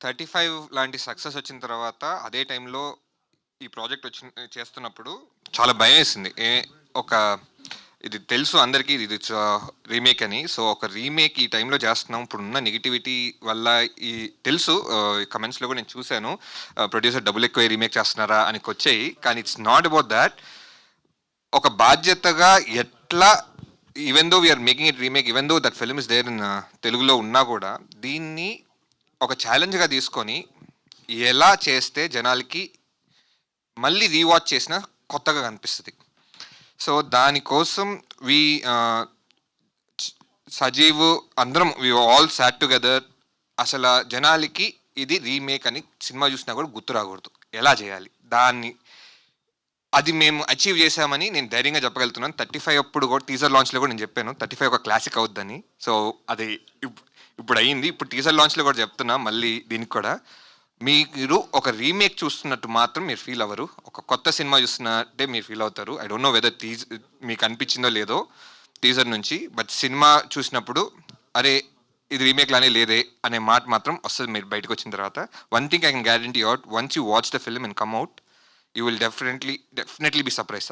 35 లాంటి సక్సెస్ వచ్చిన తర్వాత అదే టైంలో ఈ ప్రాజెక్ట్ చేస్తున్నప్పుడు చాలా భయమేసింది. ఒక ఇది తెలుసు అందరికీ ఇది రీమేక్ అని. సో, ఒక రీమేక్ ఈ టైంలో చేస్తున్నాం. ఇప్పుడున్న నెగటివిటీ వల్ల ఈ తెలుసు కమెంట్స్‌లో కూడా నేను చూసాను. ప్రొడ్యూసర్ డబ్బులు ఎక్కువ రీమేక్ చేస్తున్నారా అనికొచ్చాయి. కానీ ఇట్స్ నాట్ అబౌట్ థాట్. ఒక బాధ్యతగా ఎట్లా even though we're making it remake, even though that film is there in తెలుగులో ఉన్నా కూడా దీన్ని ఒక ఛాలెంజ్‌గా తీసుకొని ఎలా చేస్తే జనాలకి మళ్ళీ రీవాచ్ చేసినా కొత్తగా కనిపిస్తది. సో, దానికోసం వి సజీవ్ అందరం వి ఆల్ సాట్ టుగెదర్. అసల జనాలకి ఇది రీమేక్ అని సినిమా చూసినా కూడా గుర్తు రాకూడదు. ఎలా చేయాలి? అది మేము అచీవ్ చేశామని నేను ధైర్యంగా చెప్పగలుగుతున్నాను. 35 అప్పుడు కూడా టీజర్ లాంచ్‌లో కూడా నేను చెప్పాను. 35 ఒక క్లాసిక్ అవుద్దని. సో, అది ఇప్పుడు అయింది. ఇప్పుడు టీజర్ లాంచ్‌లో కూడా చెప్తున్నా మళ్ళీ దీనికి కూడా. మీరు ఒక రీమేక్ చూస్తున్నట్టు మాత్రం మీరు ఫీల్ అవ్వరు. ఒక కొత్త సినిమా చూస్తున్నట్టే మీరు ఫీల్ అవుతారు. ఐ డోంట్ నో వెదర్ మీకు అనిపించిందో లేదో టీజర్ నుంచి. బట్ సినిమా చూసినప్పుడు అరే! ఇది రీమేక్ లానే లేదే అనే మాట మాత్రం వస్తది మీరు బయటకు వచ్చిన తర్వాత. One thing I can guarantee out, once you watch the film and come out, you will definitely be surprised.